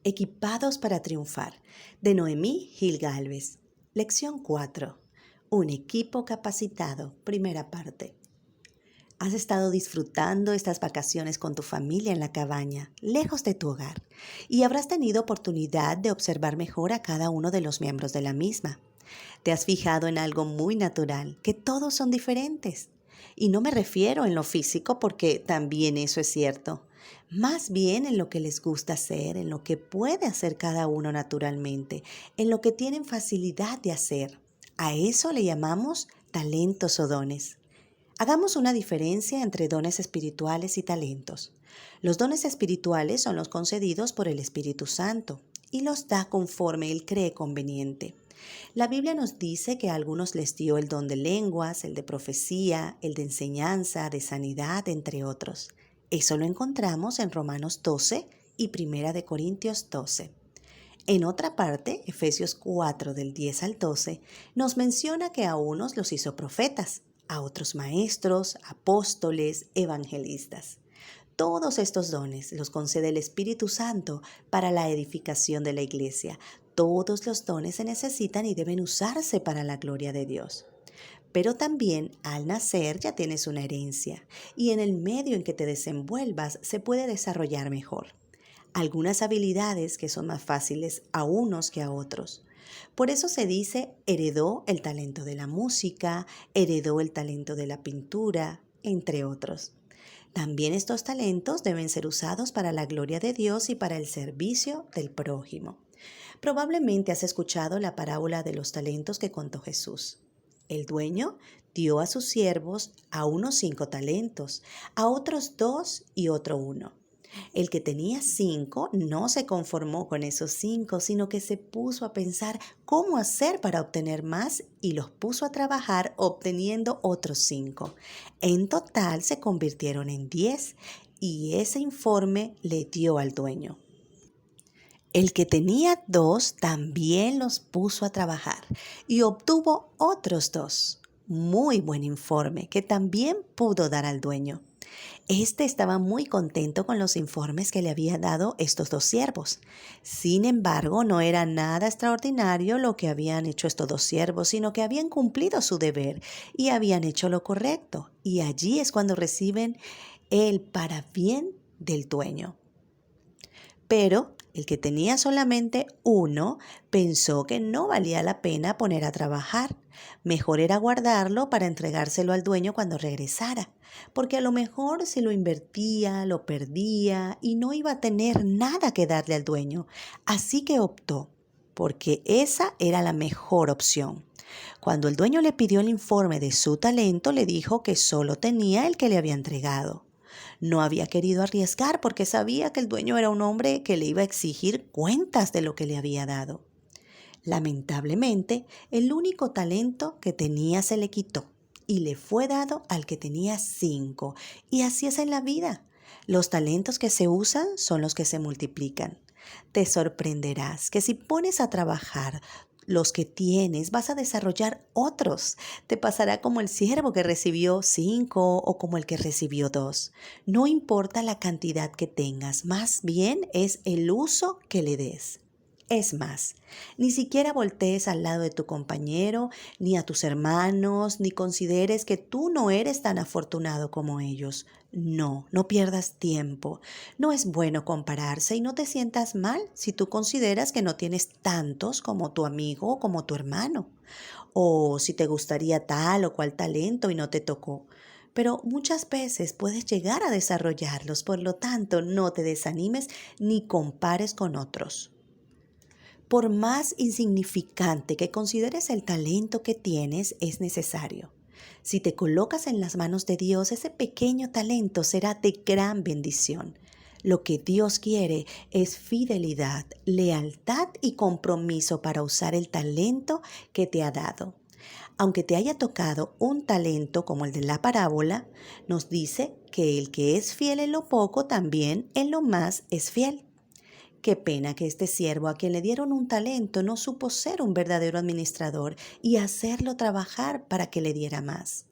Equipados para triunfar, de Noemí Gil Gálvez. Lección 4. Un equipo capacitado. Primera parte. Has estado disfrutando estas vacaciones con tu familia en la cabaña, lejos de tu hogar, y habrás tenido oportunidad de observar mejor a cada uno de los miembros de la misma. Te has fijado en algo muy natural, que todos son diferentes. Y no me refiero en lo físico porque también eso es cierto. Más bien en lo que les gusta hacer, en lo que puede hacer cada uno naturalmente, en lo que tienen facilidad de hacer. A eso le llamamos talentos o dones. Hagamos una diferencia entre dones espirituales y talentos. Los dones espirituales son los concedidos por el Espíritu Santo y los da conforme Él cree conveniente. La Biblia nos dice que a algunos les dio el don de lenguas, el de profecía, el de enseñanza, de sanidad, entre otros. Eso lo encontramos en Romanos 12 y Primera de Corintios 12. En otra parte, Efesios 4 del 10 al 12, nos menciona que a unos los hizo profetas, a otros maestros, apóstoles, evangelistas. Todos estos dones los concede el Espíritu Santo para la edificación de la iglesia. Todos los dones se necesitan y deben usarse para la gloria de Dios. Pero también al nacer ya tienes una herencia y en el medio en que te desenvuelvas se puede desarrollar mejor. Algunas habilidades que son más fáciles a unos que a otros. Por eso se dice heredó el talento de la música, heredó el talento de la pintura, entre otros. También estos talentos deben ser usados para la gloria de Dios y para el servicio del prójimo. Probablemente has escuchado la parábola de los talentos que contó Jesús. El dueño dio a sus siervos a unos 5 talentos, a otros 2 y otro 1. El que tenía 5 no se conformó con esos 5, sino que se puso a pensar cómo hacer para obtener más y los puso a trabajar obteniendo otros 5. En total se convirtieron en 10 y ese informe le dio al dueño. El que tenía 2 también los puso a trabajar y obtuvo otros 2. Muy buen informe que también pudo dar al dueño. Este estaba muy contento con los informes que le había dado estos 2 siervos. Sin embargo, no era nada extraordinario lo que habían hecho estos 2 siervos, sino que habían cumplido su deber y habían hecho lo correcto. Y allí es cuando reciben el para bien del dueño. Pero el que tenía solamente 1 pensó que no valía la pena poner a trabajar. Mejor era guardarlo para entregárselo al dueño cuando regresara, porque a lo mejor si lo invertía, lo perdía y no iba a tener nada que darle al dueño. Así que optó, porque esa era la mejor opción. Cuando el dueño le pidió el informe de su talento, le dijo que solo tenía el que le había entregado. No había querido arriesgar porque sabía que el dueño era un hombre que le iba a exigir cuentas de lo que le había dado. Lamentablemente, el único talento que tenía se le quitó y le fue dado al que tenía 5. Y así es en la vida. Los talentos que se usan son los que se multiplican. Te sorprenderás que si pones a trabajar los que tienes, vas a desarrollar otros. Te pasará como el siervo que recibió 5 o como el que recibió 2. No importa la cantidad que tengas, más bien es el uso que le des. Es más, ni siquiera voltees al lado de tu compañero, ni a tus hermanos, ni consideres que tú no eres tan afortunado como ellos. No pierdas tiempo. No es bueno compararse y no te sientas mal si tú consideras que no tienes tantos como tu amigo o como tu hermano. O si te gustaría tal o cual talento y no te tocó. Pero muchas veces puedes llegar a desarrollarlos, por lo tanto no te desanimes ni compares con otros. Por más insignificante que consideres el talento que tienes, es necesario. Si te colocas en las manos de Dios, ese pequeño talento será de gran bendición. Lo que Dios quiere es fidelidad, lealtad y compromiso para usar el talento que te ha dado. Aunque te haya tocado un talento como el de la parábola, nos dice que el que es fiel en lo poco, también en lo más es fiel. Qué pena que este siervo a quien le dieron un talento no supo ser un verdadero administrador y hacerlo trabajar para que le diera más.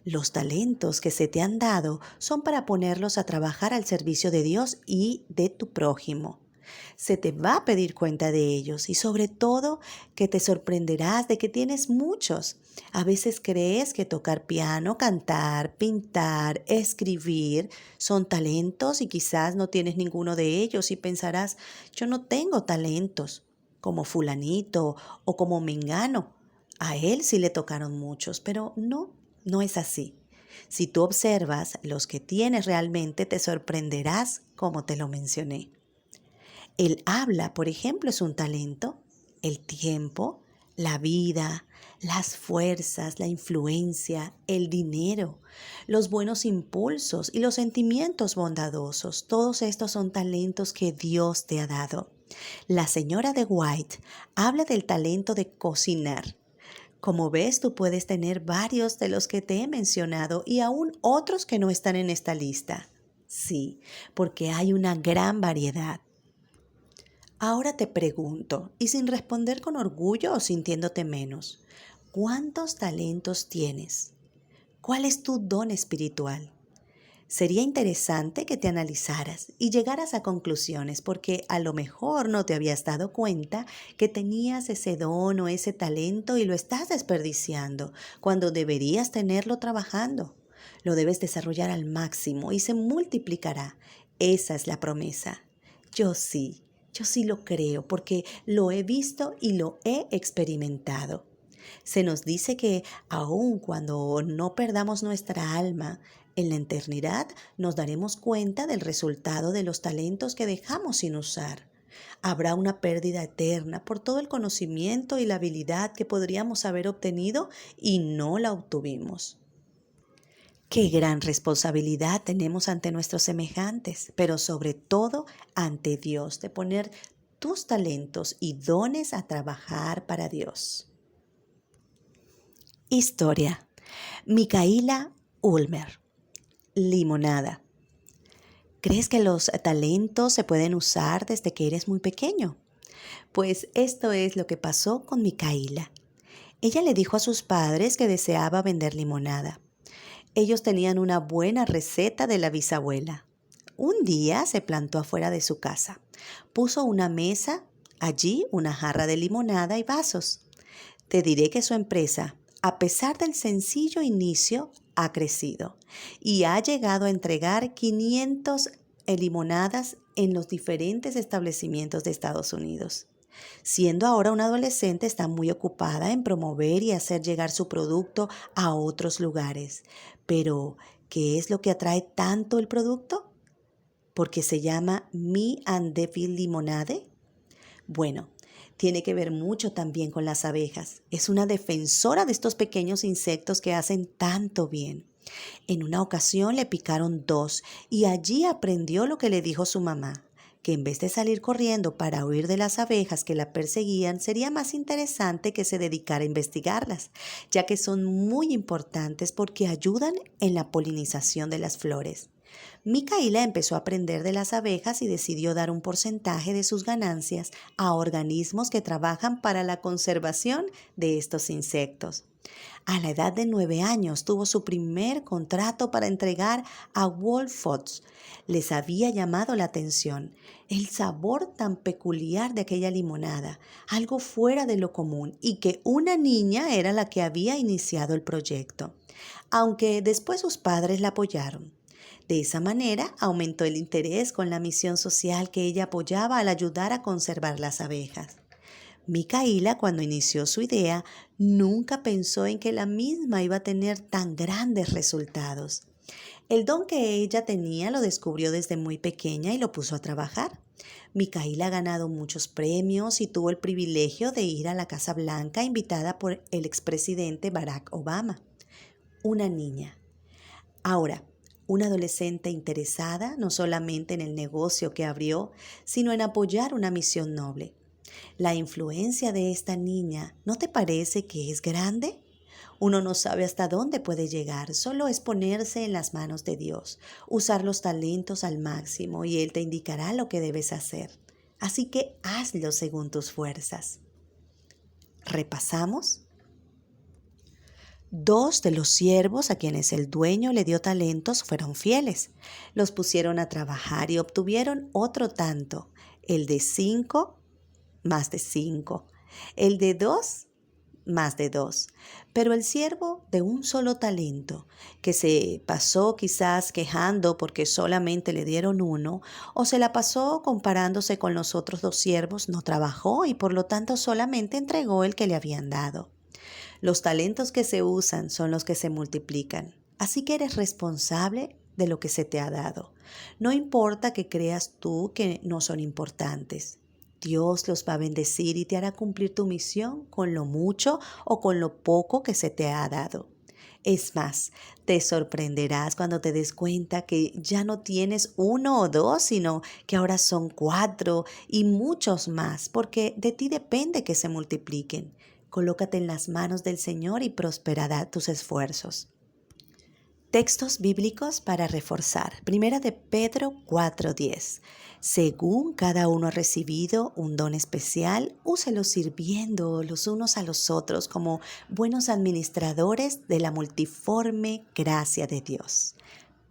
Los talentos que se te han dado son para ponerlos a trabajar al servicio de Dios y de tu prójimo. Se te va a pedir cuenta de ellos y sobre todo que te sorprenderás de que tienes muchos. A veces crees que tocar piano, cantar, pintar, escribir son talentos y quizás no tienes ninguno de ellos y pensarás, yo no tengo talentos como fulanito o como mengano. A él sí le tocaron muchos, pero no, no es así. Si tú observas los que tienes realmente, te sorprenderás como te lo mencioné. El habla, por ejemplo, es un talento. El tiempo, la vida, las fuerzas, la influencia, el dinero, los buenos impulsos y los sentimientos bondadosos. Todos estos son talentos que Dios te ha dado. La señora de White habla del talento de cocinar. Como ves, tú puedes tener varios de los que te he mencionado y aún otros que no están en esta lista. Sí, porque hay una gran variedad. Ahora te pregunto, y sin responder con orgullo o sintiéndote menos, ¿cuántos talentos tienes? ¿Cuál es tu don espiritual? Sería interesante que te analizaras y llegaras a conclusiones porque a lo mejor no te habías dado cuenta que tenías ese don o ese talento y lo estás desperdiciando cuando deberías tenerlo trabajando. Lo debes desarrollar al máximo y se multiplicará. Esa es la promesa. Yo sí, yo sí lo creo porque lo he visto y lo he experimentado. Se nos dice que aun cuando no perdamos nuestra alma, en la eternidad nos daremos cuenta del resultado de los talentos que dejamos sin usar. Habrá una pérdida eterna por todo el conocimiento y la habilidad que podríamos haber obtenido y no la obtuvimos. Qué gran responsabilidad tenemos ante nuestros semejantes, pero sobre todo ante Dios, de poner tus talentos y dones a trabajar para Dios. Historia. Micaela Ulmer. Limonada. ¿Crees que los talentos se pueden usar desde que eres muy pequeño? Pues esto es lo que pasó con Micaela. Ella le dijo a sus padres que deseaba vender limonada. Ellos tenían una buena receta de la bisabuela. Un día se plantó afuera de su casa. Puso una mesa, allí una jarra de limonada y vasos. Te diré que su empresa, a pesar del sencillo inicio, ha crecido y ha llegado a entregar 500 limonadas en los diferentes establecimientos de Estados Unidos. Siendo ahora una adolescente, está muy ocupada en promover y hacer llegar su producto a otros lugares. Pero, ¿qué es lo que atrae tanto el producto? ¿Porque se llama Me and Devil Limonade? Bueno, tiene que ver mucho también con las abejas. Es una defensora de estos pequeños insectos que hacen tanto bien. En una ocasión le picaron dos y allí aprendió lo que le dijo su mamá, que en vez de salir corriendo para huir de las abejas que la perseguían, sería más interesante que se dedicara a investigarlas, ya que son muy importantes porque ayudan en la polinización de las flores. Micaela empezó a aprender de las abejas y decidió dar un porcentaje de sus ganancias a organismos que trabajan para la conservación de estos insectos. A la edad de 9 años tuvo su primer contrato para entregar a Whole Foods. Les había llamado la atención el sabor tan peculiar de aquella limonada, algo fuera de lo común, y que una niña era la que había iniciado el proyecto, aunque después sus padres la apoyaron. De esa manera aumentó el interés con la misión social que ella apoyaba al ayudar a conservar las abejas. Micaela, cuando inició su idea, nunca pensó en que la misma iba a tener tan grandes resultados. El don que ella tenía lo descubrió desde muy pequeña y lo puso a trabajar. Micaela ha ganado muchos premios y tuvo el privilegio de ir a la Casa Blanca invitada por el expresidente Barack Obama. Una niña. Ahora, una adolescente interesada no solamente en el negocio que abrió, sino en apoyar una misión noble. La influencia de esta niña, ¿no te parece que es grande? Uno no sabe hasta dónde puede llegar, solo es ponerse en las manos de Dios, usar los talentos al máximo y Él te indicará lo que debes hacer. Así que hazlo según tus fuerzas. ¿Repasamos? 2 de los siervos a quienes el dueño le dio talentos fueron fieles. Los pusieron a trabajar y obtuvieron otro tanto. El de 5, más de 5. El de 2, más de 2. Pero el siervo de un solo talento, que se pasó quizás quejando porque solamente le dieron uno, o se la pasó comparándose con los otros 2 siervos, no trabajó y por lo tanto solamente entregó el que le habían dado. Los talentos que se usan son los que se multiplican. Así que eres responsable de lo que se te ha dado. No importa que creas tú que no son importantes. Dios los va a bendecir y te hará cumplir tu misión con lo mucho o con lo poco que se te ha dado. Es más, te sorprenderás cuando te des cuenta que ya no tienes 1 o 2, sino que ahora son 4 y muchos más, porque de ti depende que se multipliquen. Colócate en las manos del Señor y prosperará tus esfuerzos. Textos bíblicos para reforzar. Primera de Pedro 4:10. Según cada uno ha recibido un don especial, úselo sirviendo los unos a los otros como buenos administradores de la multiforme gracia de Dios.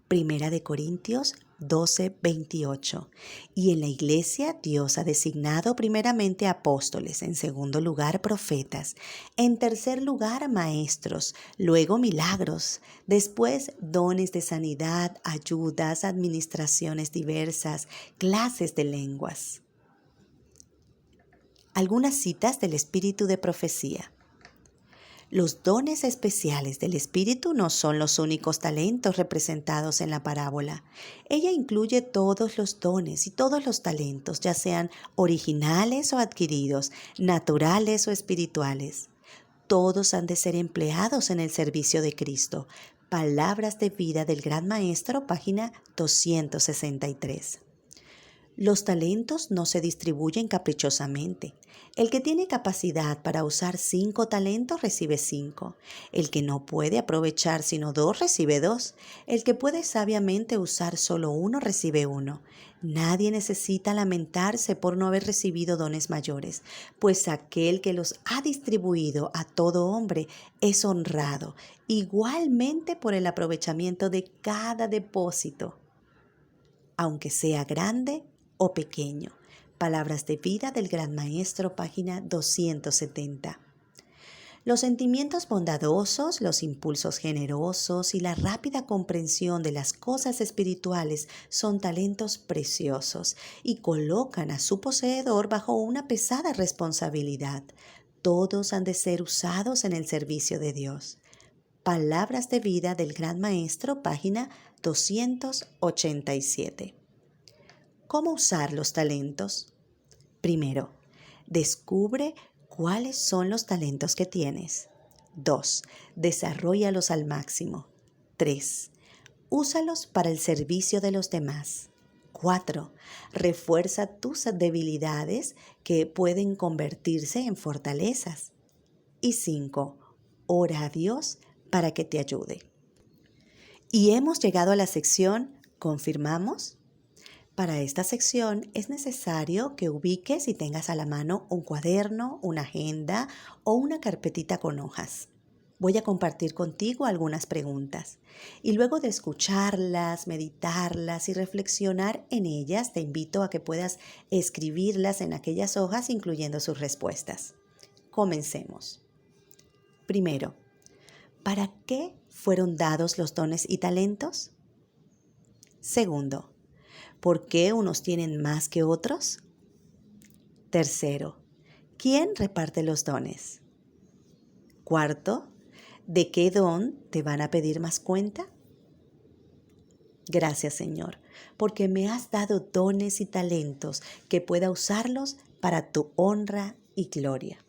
Primera de Corintios 12:28. Y en la iglesia Dios ha designado primeramente apóstoles, en segundo lugar profetas, en tercer lugar maestros, luego milagros, después dones de sanidad, ayudas, administraciones diversas, clases de lenguas. Algunas citas del espíritu de profecía. Los dones especiales del Espíritu no son los únicos talentos representados en la parábola. Ella incluye todos los dones y todos los talentos, ya sean originales o adquiridos, naturales o espirituales. Todos han de ser empleados en el servicio de Cristo. Palabras de vida del Gran Maestro, página 263. Los talentos no se distribuyen caprichosamente. El que tiene capacidad para usar 5 talentos recibe 5. El que no puede aprovechar sino 2 recibe 2. El que puede sabiamente usar solo 1 recibe 1. Nadie necesita lamentarse por no haber recibido dones mayores, pues aquel que los ha distribuido a todo hombre es honrado, igualmente por el aprovechamiento de cada depósito, aunque sea grande o pequeño. Palabras de vida del Gran Maestro, página 270. Los sentimientos bondadosos, los impulsos generosos y la rápida comprensión de las cosas espirituales son talentos preciosos y colocan a su poseedor bajo una pesada responsabilidad. Todos han de ser usados en el servicio de Dios. Palabras de vida del Gran Maestro, página 287. ¿Cómo usar los talentos? Primero, descubre cuáles son los talentos que tienes. 2. Desarróllalos al máximo. 3. Úsalos para el servicio de los demás. 4. Refuerza tus debilidades que pueden convertirse en fortalezas. Y 5. Ora a Dios para que te ayude. Y hemos llegado a la sección ¿Confirmamos? Para esta sección es necesario que ubiques y tengas a la mano un cuaderno, una agenda o una carpetita con hojas. Voy a compartir contigo algunas preguntas y luego de escucharlas, meditarlas y reflexionar en ellas, te invito a que puedas escribirlas en aquellas hojas incluyendo sus respuestas. Comencemos. Primero, ¿para qué fueron dados los dones y talentos? Segundo, ¿por qué unos tienen más que otros? Tercero, ¿quién reparte los dones? Cuarto, ¿de qué don te van a pedir más cuenta? Gracias, Señor, porque me has dado dones y talentos que pueda usarlos para tu honra y gloria.